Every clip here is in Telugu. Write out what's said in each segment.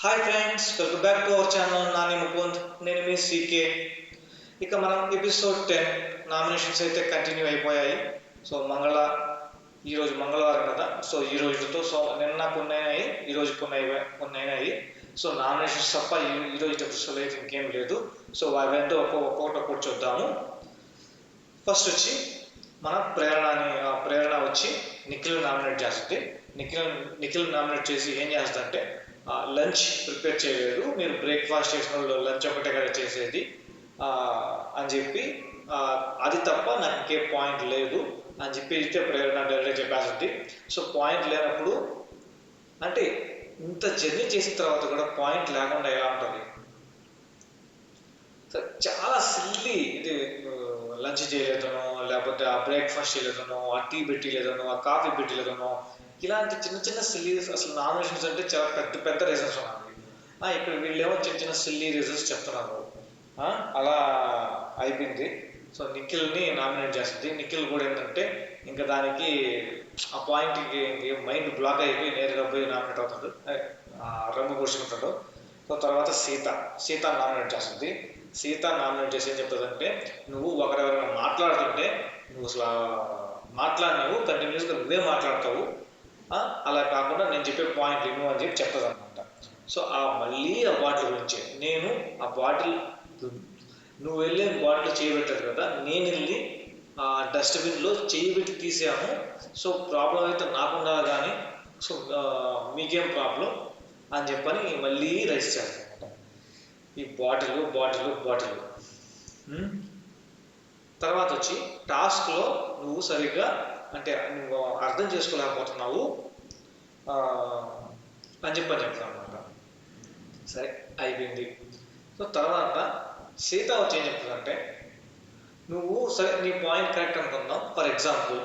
Hi friends, welcome back to our channel Nani Mukund. నేను మీ సీకే. ఇక మనం ఎపిసోడ్ 10 నామినేషన్స్ అయితే కంటిన్యూ అయిపోయాయి. సో ఈరోజు మంగళవారం కదా. సో ఈ రోజుతో నిన్న కొన్ని అయినాయి, ఈరోజు కొన్ని అయినాయి. సో నామినేషన్స్ తప్ప ఈరోజు ఎపిసోడ్ అయితే ఇంకేం లేదు. సో అవంతా ఒక్కొక్కటి చూద్దాము. ఫస్ట్ వచ్చి మన ప్రేరణ వచ్చి నిఖిల్ నామినేట్ చేస్తుంది. నిఖిల్ నామినేట్ చేసి ఏం చేస్తుందంటే, లంచ్ ప్రిపేర్ చేయలేదు, మీరు బ్రేక్ఫాస్ట్ చేసిన వాళ్ళు లంచ్ ఒకటే కదా చేసేది అని చెప్పి, అది తప్ప నాకు ఇంకే పాయింట్ లేదు అని చెప్పి అయితే ప్రేరణ డైరెక్ట్గా చెప్పేస్తుంది. సో పాయింట్ లేనప్పుడు అంటే ఇంత జర్నీ చేసిన తర్వాత కూడా పాయింట్ లేకుండా ఎలా ఉంటుంది? చాలా సిల్లీ. ఇది లంచ్ చేయలేదనో, లేకపోతే ఆ బ్రేక్ఫాస్ట్ చేయలేదనో, ఆ టీ పెట్టలేదనో, ఆ కాఫీ పెట్టలేదనో, ఇలాంటి చిన్న చిన్న సిల్లీ. అసలు నామినేషన్స్ అంటే చాలా పెద్ద పెద్ద రీజన్స్ ఉన్నాయి. ఇక్కడ వీళ్ళేమో చిన్న చిన్న సిల్లీ రీజన్స్ చెప్తున్నారు. అలా అయిపోయింది. సో నిఖిల్ని నామినేట్ చేస్తుంది. నిఖిల్ కూడా ఏంటంటే ఇంకా దానికి ఆ పాయింట్కి మైండ్ బ్లాక్ అయిపోయి నేరుగా పోయి నామినేట్ అవుతాడు, రంగు కూర్చుంటాడు. సో తర్వాత సీత నామినేట్ చేస్తుంది. సీత నామినేట్ చేసి ఏం చెప్తుందంటే, నువ్వు ఒకరెవరైనా మాట్లాడుతుంటే నువ్వు అసలు మాట్లాడినావు, కంటిన్యూస్గా నువ్వే మాట్లాడతావు, అలా కాకుండా నేను చెప్పే పాయింట్ విను అని చెప్పి చెప్తుంది అనమాట. సో మళ్ళీ ఆ బాటిల్ గురించి, నేను ఆ బాటిల్, నువ్వు వెళ్ళే బాటిల్ చేయబెట్టదు కదా, నేను వెళ్ళి ఆ డస్ట్బిన్లో చేయబెట్టి తీసాము. సో ప్రాబ్లం అయితే నాకుండా కానీ, సో మీకేం ప్రాబ్లం అని చెప్పని మళ్ళీ రైస్ చేస్తాను అనమాట. ఈ బాటిల్ తర్వాత వచ్చి టాస్క్లో నువ్వు సరిగ్గా అంటే నువ్వు అర్థం చేసుకోలేకపోతున్నావు అని చెప్తాను అనమాట. సరే అయిపోయింది. సో తర్వాత సీత వచ్చి ఏం చెప్తుందంటే, నువ్వు సరే నీ పాయింట్ కరెక్ట్ అనుకుందాం. ఫర్ ఎగ్జాంపుల్,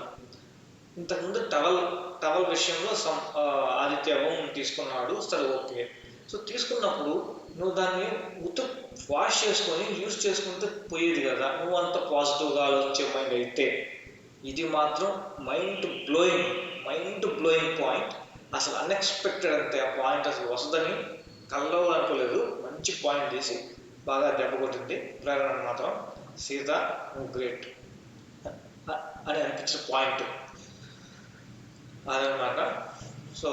ఇంతకుముందు టవల్ విషయంలో ఆదిత్య తీసుకున్నాడు, సరే ఓకే. సో తీసుకున్నప్పుడు నువ్వు దాన్ని వాష్ చేసుకొని యూజ్ చేసుకుంటే పోయేది కదా. నువ్వు అంత పాజిటివ్గా ఆలోచించే మైండ్ అయితే, ఇది మాత్రం మైండ్ బ్లోయింగ్ పాయింట్. అసలు అన్ఎక్స్పెక్టెడ్ అంతే. ఆ పాయింట్ అసలు వస్తుందని కల్లో అనుకోలేదు. మంచి పాయింట్ తీసి బాగా దెబ్బ కొట్టింది ప్రేరణ. మాత్రం సీత నువ్వు గ్రేట్ అని అనిపించిన పాయింట్ అదనమాట. సో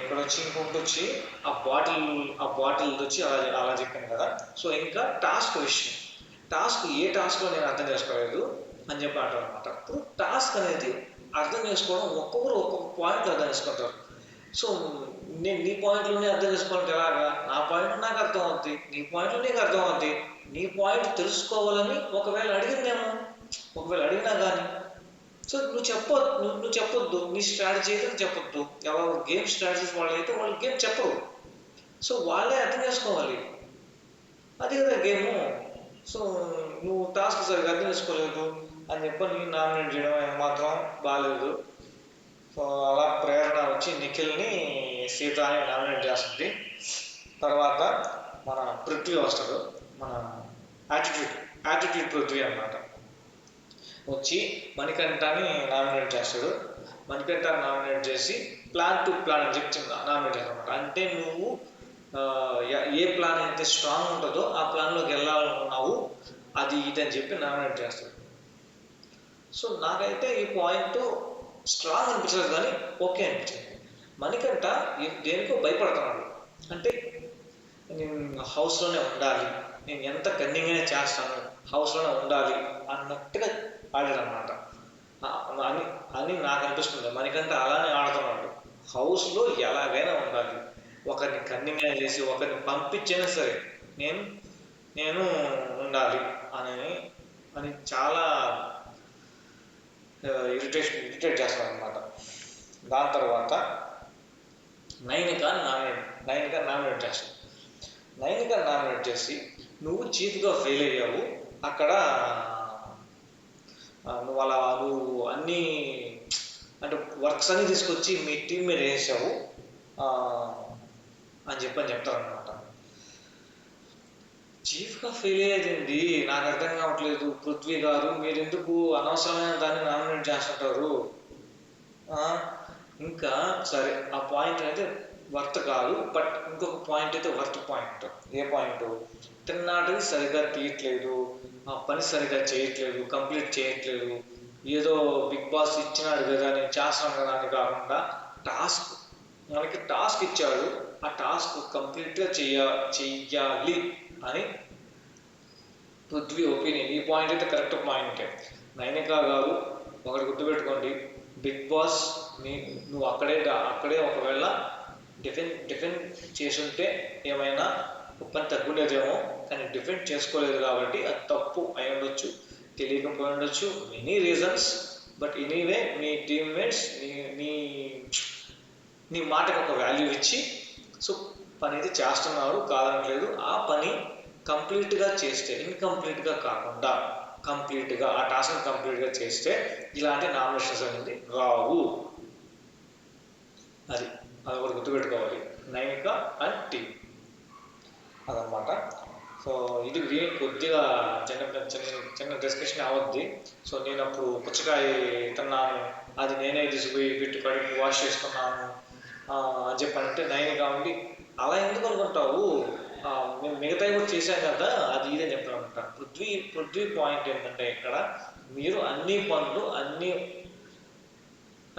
ఇక్కడ వచ్చి ఇంకొకటి వచ్చి ఆ బాటిల్ వచ్చి అలా చెప్పాను కదా. సో ఇంకా టాస్క్ విషయం, ఏ టాస్క్లో నేను అర్థం చేసుకోలేదు అని చెప్పి అంటారు అనమాట. ఇప్పుడు టాస్క్ అనేది అర్థం చేసుకోవడం ఒక్కొక్కరు ఒక్కొక్క పాయింట్లు అర్థం చేసుకుంటారు. సో నేను నీ పాయింట్లోనే అర్థం చేసుకోవాలంటే ఎలాగా? నా పాయింట్ నాకు అర్థం అవుద్ది, నీ పాయింట్లో నీకు అర్థం అవుద్ది. నీ పాయింట్ తెలుసుకోవాలని ఒకవేళ అడిగినా కానీ, సో నువ్వు చెప్పొద్దు, నీ స్ట్రాటజీ అయితే చెప్పొద్దు. ఎవరు గేమ్ స్ట్రాటజీస్ వాళ్ళైతే వాళ్ళు గేమ్ చెప్పరు. సో వాళ్ళే అర్థం చేసుకోవాలి, అది కదా గేము. సో నువ్వు టాస్క్ సరిగ్గా అర్థం చేసుకోలేదు అని చెప్పి నామినేట్ చేయడం మాత్రం బాగాలేదు. సో అలా ప్రేరణ వచ్చి నిఖిల్ని సీతని నామినేట్ చేస్తుంది. తర్వాత మన పృథ్వీ వస్తాడు, మన యాటిట్యూడ్ పృథ్వీ అన్నమాట. వచ్చి మణికంఠని నామినేట్ చేస్తాడు. మణికంఠని నామినేట్ చేసి ప్లాన్ అని చెప్పి నామినేట్ చేస్తాడు అనమాట. అంటే నువ్వు ఏ ప్లాన్ అయితే స్ట్రాంగ్ ఉంటుందో ఆ ప్లాన్లోకి వెళ్ళాలనుకున్నావు, అది ఇది అని చెప్పి నామినేట్ చేస్తాడు. సో నాకైతే ఈ పాయింట్ స్ట్రాంగ్ అనిపించలేదు కానీ ఓకే అనిపించింది. మణికంఠ దేనికో భయపడుతున్నాడు. అంటే నేను హౌస్లోనే ఉండాలి, నేను ఎంత కన్నింగ్గానే చేస్తాను, హౌస్లోనే ఉండాలి అన్నట్టుగా ఆడాడు అనమాట అని నాకు అనిపిస్తుంది. మణికంఠ అలానే ఆడుతున్నాడు, హౌస్లో ఎలాగైనా ఉండాలి, ఒకరిని కన్నింగ్గా చేసి ఒకరిని పంపించైనా సరే నేను ఉండాలి అని చాలా ఇరిటేట్ చేస్తాను అనమాట. దాని తర్వాత నైనిక నామినేట్ చేస్తాను. నైనిక నామినేట్ చేసి నువ్వు చీఫ్గా ఫెయిల్ అయ్యావు, అక్కడ నువ్వు అన్నీ అంటే వర్క్స్ అన్నీ తీసుకొచ్చి మీ టీం మీద వేసావు అని చెప్తారనమాట. చీఫ్గా ఫెయిల్ అయ్యేది నాకు అర్థం కావట్లేదు. పృథ్వీ గారు, మీరు ఎందుకు అనవసరమైన దాన్ని నామినేట్ చేస్తుంటారు? ఇంకా సరే ఆ పాయింట్ అయితే వర్త్ కాదు. బట్ ఇంకొక పాయింట్ అయితే వర్త్ పాయింట్. ఏ పాయింట్? తిన్నాటివి సరిగ్గా తీయట్లేదు, ఆ పని సరిగ్గా చేయట్లేదు, కంప్లీట్ చేయట్లేదు, ఏదో బిగ్ బాస్ ఇచ్చినాడు కదా నేను చేస్తాను కదా అని కాకుండా టాస్క్, మనకి టాస్క్ ఇచ్చాడు, ఆ టాస్క్ కంప్లీట్గా చెయ్యాలి అని పృథ్వీ ఒపీనియన్. ఈ పాయింట్ అయితే కరెక్ట్ పాయింటే. నైనిక గారు ఒకటి గుర్తుపెట్టుకోండి, బిగ్ బాస్ నువ్వు అక్కడే ఒకవేళ డిఫెండ్ చేసుంటే ఏమైనా పని తగ్గుండేదేమో, కానీ డిఫెండ్ చేసుకోలేదు కాబట్టి అది తప్పు అయి ఉండొచ్చు, తెలియకపోయి ఉండొచ్చు, many reasons. But anyway me teammates నీ నీ మాటకు ఒక వాల్యూ ఇచ్చి సో పని అయితే చేస్తున్నారు, కాదనట్లేదు. ఆ పని కంప్లీట్గా చేస్తే, ఇన్కంప్లీట్గా కాకుండా కంప్లీట్గా ఆ టాస్క్ని కంప్లీట్గా చేస్తే ఇలాంటి నామినేషన్స్ అనేది రావు. అది ఒకటి గుర్తుపెట్టుకోవాలి, నైనిక అండ్ టీమ్ అదనమాట. సో ఇది కొద్దిగా చిన్న డిస్కషన్ అవద్ది. సో నేను అప్పుడు పుచ్చకాయ తిన్నాను, అది నేనే తీసుకుపోయి పెట్టి కడుపు వాష్ చేసుకున్నాను అని చెప్పానంటే నైనిక ఉండి అలా ఎందుకు అనుకుంటావు, మేము మిగతాయి కూడా చేశాం కదా అది ఇదే చెప్పాలన్నమాట. పృథ్వీ పాయింట్ ఏంటంటే ఇక్కడ మీరు అన్ని పనులు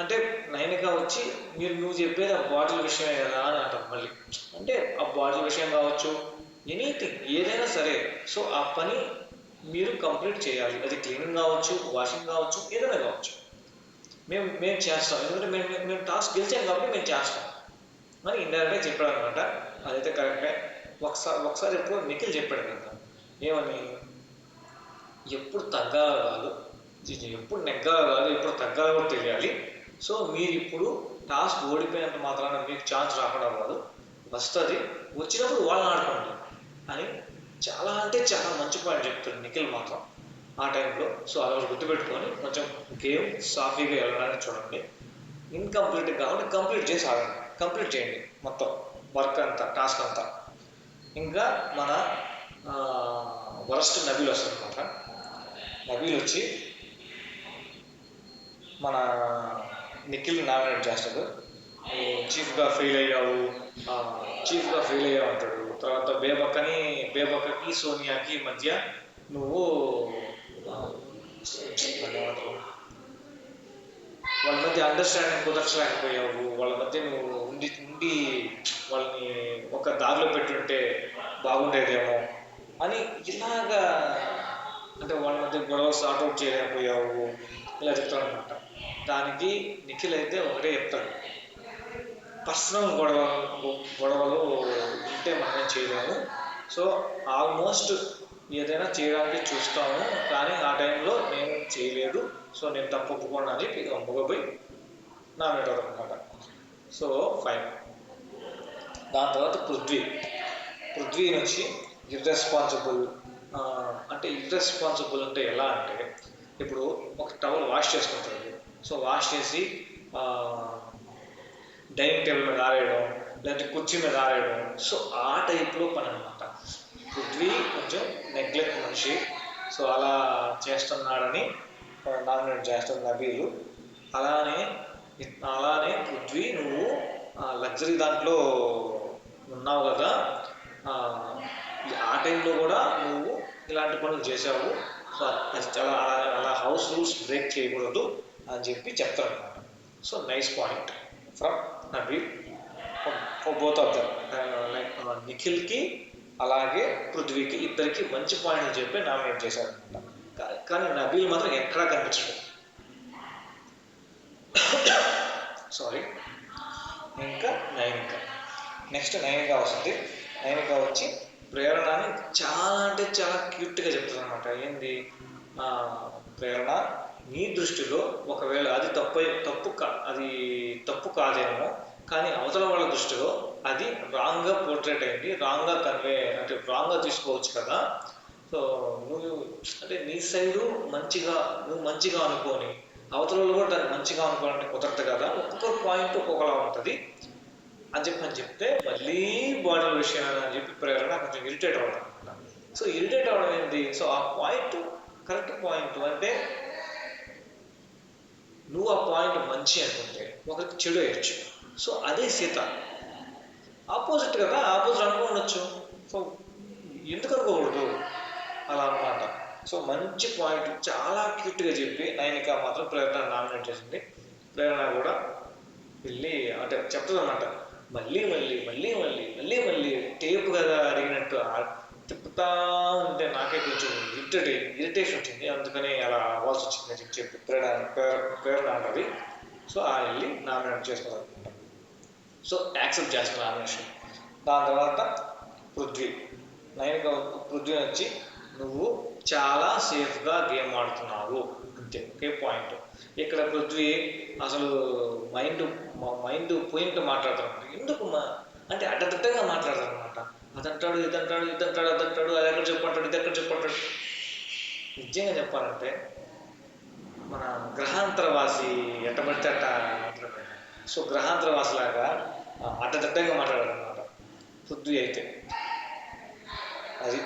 అంటే నైనిక వచ్చి నువ్వు చెప్పేది ఆ బాటిల్ విషయమే కదా అని అంటారు మళ్ళీ. అంటే ఆ బాటిల్ విషయం కావచ్చు, ఎనీథింగ్ ఏదైనా సరే, సో ఆ పని మీరు కంప్లీట్ చేయాలి. అది క్లీనింగ్ కావచ్చు, వాషింగ్ కావచ్చు, ఏదైనా కావచ్చు, మేము చేస్తాం, ఎందుకంటే మేము టాస్క్ గెలిచాం కాబట్టి మేము చేస్తాం అని ఇండైరెక్ట్గా చెప్పాడు అనమాట. అదైతే కరెక్టే. ఒకసారి ఎప్పుడు నిఖిల్ చెప్పాడు కదా, ఏమని, ఎప్పుడు తగ్గాల కాదు, ఎప్పుడు నెగ్గాల కాదు, ఎప్పుడు తగ్గాల కూడా తెలియాలి. సో మీరు ఇప్పుడు టాస్క్ ఓడిపోయినంత మాత్రాన మీకు ఛాన్స్ రాకుండా కాదు, వస్తుంది, వచ్చినప్పుడు వాళ్ళని ఆడుకోండి అని చాలా అంటే చాలా మంచి పాయింట్ చెప్తాడు నిఖిల్ మాత్రం ఆ టైంలో. సో అది ఒకటి గుర్తుపెట్టుకొని కొంచెం గేమ్ సాఫీగా వెళ్ళడానికి చూడండి. ఇన్కంప్లీట్ కాబట్టి కంప్లీట్ చేసి ఆడండి, కంప్లీట్ చేయండి మొత్తం వర్క్ అంతా, టాస్క్ అంతా. ఇంకా మన వరస్ట్ నబీల్ వస్తుంది అనమాట. నబీల్ వచ్చి మన నిఖిల్ నామినేట్ చేస్తాడు. చీఫ్గా ఫెయిల్ అయ్యావు అంటాడు. తర్వాత బేబక్కకి సోనియాకి మధ్య నువ్వు వాళ్ళ మధ్య అండర్స్టాండింగ్ కుదర్చలేకపోయావు, వాళ్ళ మధ్య నువ్వు ఉండి వాళ్ళని ఒక దారిలో పెట్టుంటే బాగుండేదేమో అని ఇలాగా, అంటే వాళ్ళ మధ్య గొడవ సార్ట్అవుట్ చేయలేకపోయావు ఇలా చెప్తాడు అనమాట. దానికి నిఖిల్ అయితే ఒకటే చెప్తాడు, పర్సనల్ గొడవలు ఉంటే మనం చేయలేము, సో ఆల్మోస్ట్ ఏదైనా చేయడానికి చూస్తాము, కానీ ఆ టైంలో నేను చేయలేదు, సో నేను తప్పు ఒప్పుకోండి అని చెప్పి అమ్ముకపోయి నామినేట్ అవుతాడు అనమాట. So fine. దాని తర్వాత పృథ్వీ నుంచి ఇర్రెస్పాన్సిబుల్ అంటే ఎలా అంటే, ఇప్పుడు ఒక టవల్ వాష్ చేసుకుంటాడు, సో వాష్ చేసి డైనింగ్ టేబుల్ మీద ఆరేయడం, లేదంటే కుర్చీ మీద ఆరేయడం, సో ఆ టైప్లో పని అనమాట. పృథ్వీ కొంచెం నెగ్లెక్ట్ మనిషి, సో అలా చేస్తున్నాడని నామినేట్ చేస్తాడు నబీలు. అలానే పృథ్వీ నువ్వు లగ్జరీ దాంట్లో ఉన్నావు కదా, ఆ టైంలో కూడా నువ్వు ఇలాంటి పనులు చేసావు, సో అలా హౌస్ రూల్స్ బ్రేక్ చేయకూడదు అని చెప్పి చెప్తాడు అనమాట. So nice point from Nabeel for both of them. Like నిఖిల్కి అలాగే పృథ్వీకి ఇద్దరికి మంచి పాయింట్లు చెప్పి నామినేట్ చేశారు అనమాట. కానీ నబీల్ మాత్రం ఎక్కడా కనిపించడు. సారీ. ఇంకా నెక్స్ట్ నైనిక వస్తుంది. నైనిక వచ్చి ప్రేరణని చాలా అంటే చాలా క్యూట్గా చెప్తుంది అనమాట. ఏంది, ప్రేరణ నీ దృష్టిలో ఒకవేళ అది తప్పు కాదేమో, కానీ అవతల వాళ్ళ దృష్టిలో అది రాంగ్గా పోర్ట్రేట్ అయింది, రాంగ్గా అంటే రాంగ్గా తీసుకోవచ్చు కదా. సో నువ్వు అంటే నీ సైడు నువ్వు మంచిగా అనుకోని అవతల వాళ్ళు కూడా దాన్ని మంచిగా అనుకోవాలంటే కుదరదు కదా, ఒక్కొక్క పాయింట్ ఒక్కొక్కలా ఉంటుంది అని చెప్తే మళ్ళీ బాడీ విషయం అని చెప్పి ప్రేరణ కొంచెం ఇరిటేట్ అవ్వడం అనమాట. సో ఇరిటేట్ అవ్వడం ఏంటి, సో ఆ పాయింట్ కరెక్ట్ పాయింట్ అంటే నువ్వు ఆ పాయింట్ మంచి అనుకుంటే ఒకరికి చెడు అయ్యచ్చు. సో అదే సీత ఆపోజిట్ కదా, ఆపోజిట్ అనుకోవచ్చు. సో ఎందుకు అనుకోకూడదు అలా అన్నమాట. సో మంచి పాయింట్, చాలా క్యూట్గా చెప్పి నైనిక మాత్రం ప్రేరణ నామినేట్ చేసింది. ప్రేరణ కూడా వెళ్ళి అంటే చెప్తుంది అన్నమాట, మళ్ళీ మళ్ళీ మళ్ళీ మళ్ళీ మళ్ళీ మళ్ళీ టేపు కదా అడిగినట్టు తిప్పుతా ఉంటే నాకే కొంచెం ఇరిటేషన్ వచ్చింది, అందుకని అలా అవ్వాల్సి వచ్చింది అని చెప్పి ప్రేరణ అంటది. సో ఆ వెళ్ళి నామినేట్ చేసుకున్నారు అనమాట. సో యాక్సెప్ట్ చేస్తున్న నామినేషన్. దాని తర్వాత పృథ్వీ, నైనిక పృథ్వీ వచ్చి నువ్వు చాలా సేఫ్గా గేమ్ ఆడుతున్నావు అంతే, ఒకే పాయింట్. ఇక్కడ పృథ్వీ అసలు మైండ్ పోయింట్ మాట్లాడుతున్నాడు. ఎందుకు అంటే అడ్డదిడ్డంగా మాట్లాడతాడు అనమాట. అదంటాడు ఇదంటాడు ఇదంటాడు అదంటాడు, అది ఎక్కడ చెప్పంటాడు ఇది ఎక్కడ చెప్పంటాడు. నిజంగా చెప్పాలంటే మన గ్రహాంతరవాసి ఎట్టబడితే అట్ట మాట్లాడాడు. సో గ్రహాంతరవాసి లాగా అడ్డదిడ్డంగా మాట్లాడాడు అనమాట పృథ్వీ అయితే. అది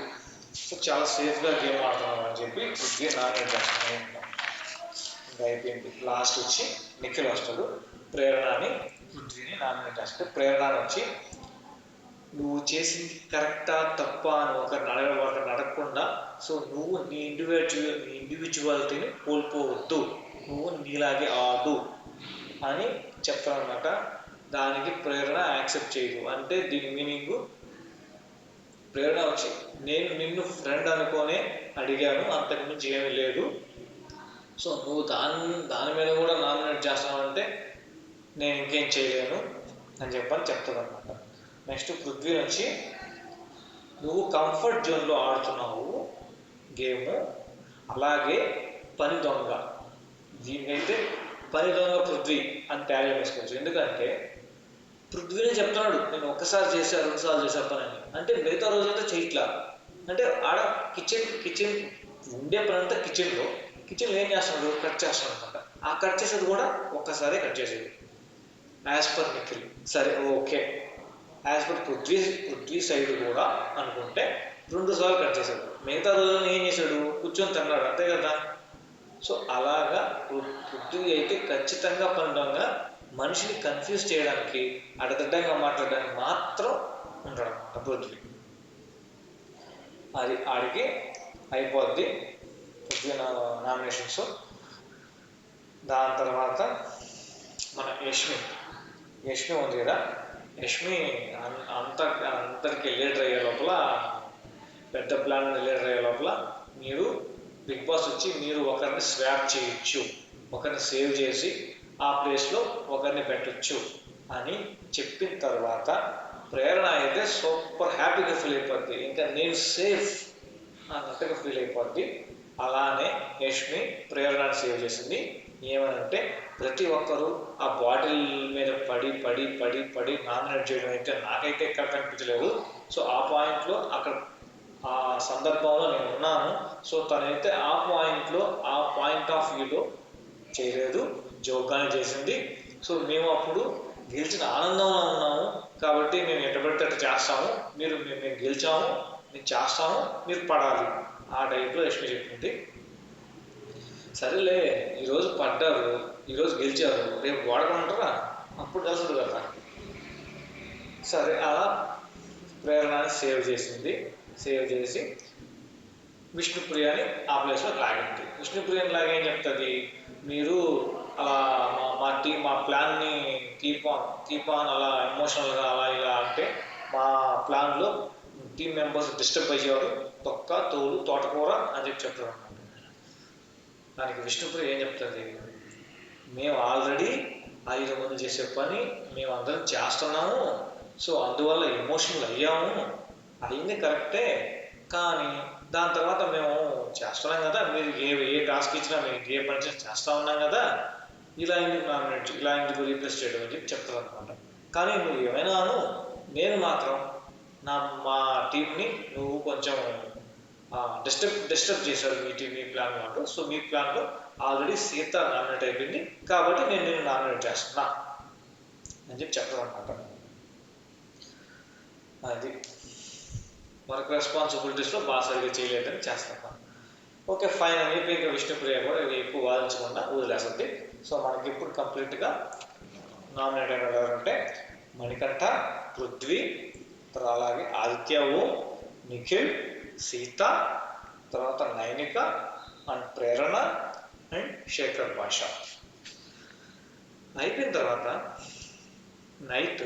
సో చాలా సేఫ్గా గేమ్ ఆడుతున్నావు అని చెప్పి పృథ్వీ నామినేట్ చేస్తున్నాను. ఇంకా అయిపోయింది. లాస్ట్ వచ్చి నిఖిల్ వస్తాడు, ప్రేరణని పృథ్వీని నామినేట్ చేస్తాడు. ప్రేరణ వచ్చి నువ్వు చేసింది కరెక్టా తప్పా అని ఒకరిని అడగకుండా, సో నువ్వు నీ ఇండివిజువాలిటీని కోల్పోవద్దు, నువ్వు నీలాగే ఆడు అని చెప్తానమాట. దానికి ప్రేరణ యాక్సెప్ట్ చేయదు. అంటే దీని మీనింగ్ ప్రేరణ వచ్చి నేను నిన్ను ఫ్రెండ్ అనుకోనే అడిగాను, అంతకు మించి ఏమీ లేదు. సో నువ్వు దాని మీద కూడా నామినేట్ చేస్తావంటే నేను ఇంకేం చేయలేను అని చెప్తుంది అనమాట. నెక్స్ట్ పృథ్వీ నుంచి నువ్వు కంఫర్ట్ జోన్లో ఆడుతున్నావు గేమ్, అలాగే పని దొంగ. దీనికైతే పని దొంగ పృథ్వీ అని ట్యాగ్ వేసుకోవచ్చు. ఎందుకంటే పృథ్వీనే చెప్తున్నాడు నేను ఒక్కసారి చేశా 2 సార్లు చేశా పని అని, అంటే మిగతా రోజంతా చేయట్లా. అంటే ఆడ కిచెన్ ఉండే పని అంతా కిచెన్లో ఏం చేస్తున్నాడు, కట్ చేస్తున్నాడు అనమాట. ఆ కట్ చేసేది కూడా ఒక్కసారే కట్ చేసేది యాజ్ పర్ నిఖిల్. సరే okay, as per Prithvi side కూడా అనుకుంటే 2 సార్లు కట్ చేశాడు. మిగతా రోజులను ఏం చేశాడు, కూర్చొని తిన్నాడు, అంతే కదా. సో అలాగా పృథ్వీ అయితే ఖచ్చితంగా పనిగా మనిషిని కన్ఫ్యూజ్ చేయడానికి అడ్డదిడ్డంగా మాట్లాడడానికి మాత్రం ఉంటాడు అన్నమాట పృథ్వీ. అది ఆడికి అయిపోద్ది పృథ్వీ నామినేషన్స్. దాని తర్వాత మన యష్మి ఉంది కదా, యష్మి అందరికి లీడర్ అయ్యే లోపల, పెద్ద ప్లాన్ లీడర్ అయ్యే లోపల మీరు బిగ్ బాస్ వచ్చి మీరు ఒకరిని స్వాప్ చేయొచ్చు, ఒకరిని సేవ్ చేసి ఆ ప్లేస్లో ఒకరిని పెట్టచ్చు అని చెప్పిన తర్వాత ప్రేరణ అయితే సూపర్ హ్యాపీగా ఫీల్ అయిపోద్ది, ఇంకా నేను సేఫ్ అన్నట్టుగా ఫీల్ అయిపోద్ది. అలానే యష్మి ప్రేరణని సేవ్ చేసింది. ఏమనంటే ప్రతి ఒక్కరూ ఆ బాటిల్ మీద పడి నామినేట్ చేయడం అయితే నాకైతే ఎక్కడ కనిపించలేదు. సో ఆ పాయింట్లో అక్కడ ఆ సందర్భంలో నేను ఉన్నాను. సో తనైతే ఆ పాయింట్లో ఆ పాయింట్ ఆఫ్ వ్యూలో చేయలేదు, జోక్గానే చేసింది. సో మేము అప్పుడు గెలిచిన ఆనందంలో ఉన్నాము కాబట్టి మేము ఎట్టబడితే అట్ట చేస్తాము, మేము గెలిచాము, మేము చేస్తాము, మీరు పడాలి, ఆ టైప్లో యష్మి చెప్పింది. సరేలే ఈరోజు పడ్డారు, ఈరోజు గెలిచారు, రేపు వాడకుంటారా, అప్పుడు కలుసుడు కదా. సరే అలా ప్రేరణని సేవ్ చేసి విష్ణుప్రియని ఆ ప్లేస్లో లాగింది. విష్ణుప్రియని లాగేం చెప్తుంది, మీరు అలా మా ప్లాన్ని కీప్ ఆన్ అలా ఎమోషనల్గా అలా ఇలా అంటే మా ప్లాన్లో టీం మెంబర్స్ డిస్టర్బ్ అయ్యేవారు, తొక్క తోలు తోటకూర అని చెప్తారు అన్నమాట. దానికి విష్ణుప్రియ ఏం చెప్తుంది, మేము ఆల్రెడీ 5 మంది చేసే పని మేము అందరం చేస్తున్నాము, సో అందువల్ల ఎమోషనల్ అయ్యాము, అయింది కరెక్టే, కానీ దాని తర్వాత మేము చేస్తున్నాం కదా, మీరు ఏ టాస్క్ ఇచ్చినా మేము ఏ పని చేస్తా ఉన్నాం కదా, ఇలా ఎందుకు రీప్లేస్ చేయడం అని చెప్తారు అనమాట. కానీ నువ్వు ఏమైనా నేను మాత్రం మా టీంని నువ్వు కొంచెం డిస్టర్బ్ చేశారు మీ ప్లాన్ అంటూ. సో మీ ప్లాన్లో ఆల్రెడీ సీత నామినేట్ అయిపోయింది కాబట్టి నేను నామినేట్ చేస్తున్నా అని చెప్తారు అనమాట. అది మనకు రెస్పాన్సిబిలిటీస్లో బాగా సరిగ్గా చేయలేదని చేస్తాను. ఓకే ఫైన్ అని చెప్పి ఇంకా విష్ణుప్రియ కూడా ఎక్కువ వాదించకుండా వదిలేస్తుంది. సో మనకి ఇప్పుడు కంప్లీట్గా నామినేట్ అయిన ఎవరంటే మణికంఠ, పృథ్వీ, తర్వాత అలాగే ఆదిత్య ఓం, నిఖిల్, సీత, తర్వాత నైనిక అండ్ ప్రేరణ అండ్ శేఖర్ భాష. అయిపోయిన తర్వాత నైట్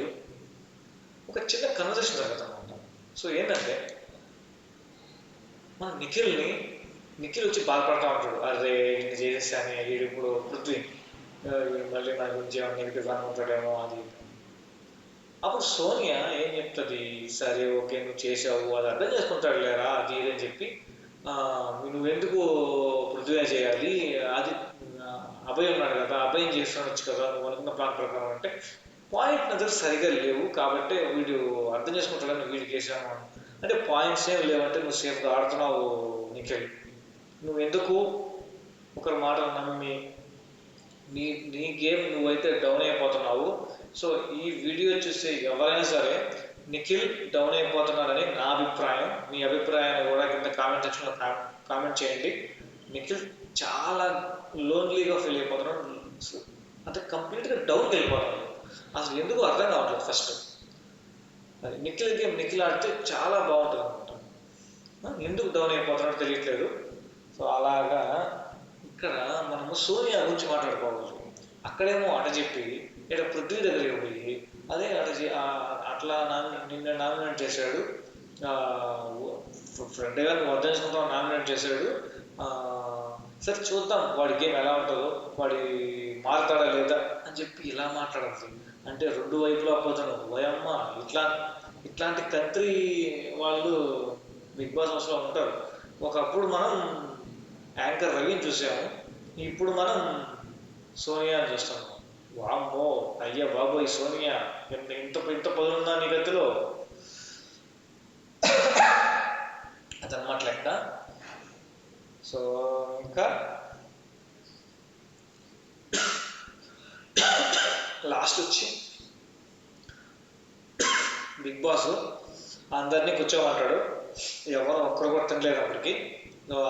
ఒక చిన్న కన్వర్జేషన్ జరుగుతుందన్నమాట. సో ఏంటంటే మన నిఖిల్ వచ్చి బాధపడతా ఉంటాడు, అరే ఇన్ని చేసేసాను వీడు ఇప్పుడు పృథ్వీ మళ్ళీ నా గురించి ఏమైనా నెగిటివ్ అనుకుంటాడేమో అది. అప్పుడు సోనియా ఏం చెప్తుంది, సరే ఓకే నువ్వు చేసావు అది అర్థం చేసుకుంటాడు లేరా అది ఇది అని చెప్పి, నువ్వెందుకు పృథ్వీ చేయాలి, అది అభయ్ ఉన్నాడు కదా అభయం చేస్తుండొచ్చు కదా నువ్వు అనుకున్న ప్లాన్ ప్రకారం అంటే పాయింట్ నజర్ సరిగా లేవు కాబట్టి వీడు అర్థం చేసుకుంటాడని వీడికి వేసాను అంటే పాయింట్స్ ఏం లేవంటే నువ్వు సేఫ్గా ఆడుతున్నావు నిఖిల్, నువ్వు ఎందుకు ఒకరి మాట నమ్మి నీ గేమ్ నువ్వైతే డౌన్ అయిపోతున్నావు. సో ఈ వీడియో చూసి ఎవరైనా సరే నిఖిల్ డౌన్ అయిపోతున్నాడని నా అభిప్రాయం, మీ అభిప్రాయాన్ని కూడా కింద కామెంట్ సెక్షన్లో కామెంట్ చేయండి. నిఖిల్ చాలా లోన్లీగా ఫీల్ అయిపోతున్నాడు, అంటే కంప్లీట్గా డౌన్కి వెళ్ళిపోతున్నాడు, అసలు ఎందుకు అర్థం కావట్లేదు. ఫస్ట్ అది నిఖిల్ గేమ్ నిఖిల్ ఆడితే చాలా బాగుంటుంది అనమాట, ఎందుకు డౌన్ అయిపోతున్నాడో తెలియట్లేదు. సో అలాగా ఇక్కడ మనము సోనియా గురించి మాట్లాడుకోవాలి. అక్కడేమో అట చెప్పి ఇక్కడ పృథ్వీ దగ్గరికి పోయి అదే అట్లా నిన్న నామినేట్ చేశాడు, ఫ్రెండ్గా నువ్వు అర్థం చేసుకుంటావు నామినేట్ చేశాడు, సరే చూద్దాం వాడి గేమ్ ఎలా ఉంటుందో వాడి మారుతాడా లేదా అని చెప్పి ఇలా మాట్లాడద్దు. అంటే రెండు వైపులా పోతాడు వయమ్మ. ఇట్లాంటి కంట్రీ వాళ్ళు బిగ్ బాస్ హౌస్లో ఉంటారు. ఒకప్పుడు మనం యాంకర్ రవిని చూసాము, ఇప్పుడు మనం సోనియాని చూస్తాము. వామ్మో అయ్యా బాబోయ్ సోనియా ఇంత పదులుందా నీ గతిలో అదన్నమాట లెక్క. సో ఇంకా లాస్ట్ వచ్చి బిగ్ బాస్ అందరినీ కూర్చోమంటాడు, ఎవరు ఒక్కరు కూడా తినలేదు అప్పటికి.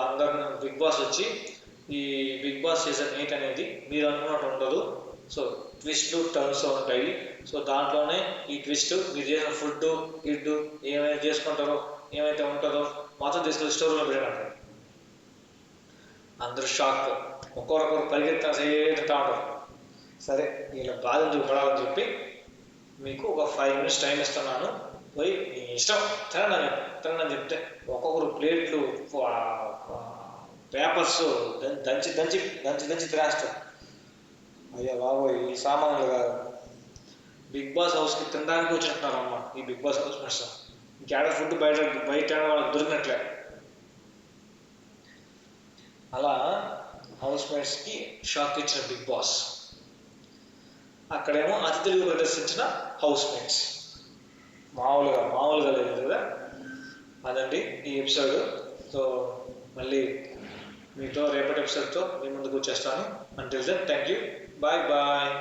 అందరిని బిగ్ బాస్ వచ్చి ఈ బిగ్ బాస్ సీజన్ 8 అనేది మీరు అనుకున్నట్టు ఉండదు, సో ట్విస్ట్లు టర్న్స్ ఉంటాయి. సో దాంట్లోనే ఈ ట్విస్ట్ మీరు చేసిన ఫుడ్ గిడ్డు ఏమైతే చేసుకుంటారో ఏమైతే ఉంటుందో మొత్తం తీసుకెళ్ళి స్టోర్లో పెట్టాడు. అందరూ షాక్, ఒక్కొక్కరు పరిగెత్తా తింటా ఉంటారు. సరే వీళ్ళ బాధ చూపడాలని చెప్పి మీకు ఒక 5 minutes టైం ఇస్తున్నాను, పోయి మీ ఇష్టం తినని చెప్తే ఒక్కొక్కరు ప్లేట్లు పేపర్స్ దంచి దంచి దంచి దంచి తినేస్తారు. అయ్యా బాబోయ్ ఈ సామాన్లు కాదు, బిగ్ బాస్ హౌస్కి తినడానికి వచ్చినట్టున్నారు అమ్మ ఈ బిగ్ బాస్ హౌస్ మెస్. ఇంకేడ ఫుడ్ బయట వాళ్ళకి దొరికినట్లే. అలా హౌస్ మేట్స్కి షాక్ ఇచ్చిన బిగ్ బాస్, అక్కడేమో అతిథులు ప్రదర్శించిన హౌస్ మేట్స్. మామూలుగా లేదు కదా. అదండి ఈ ఎపిసోడ్. సో మళ్ళీ మీతో రేపటి ఎపిసోడ్తో మీ ముందుకు వచ్చేస్తాను. Until then thank you, bye bye.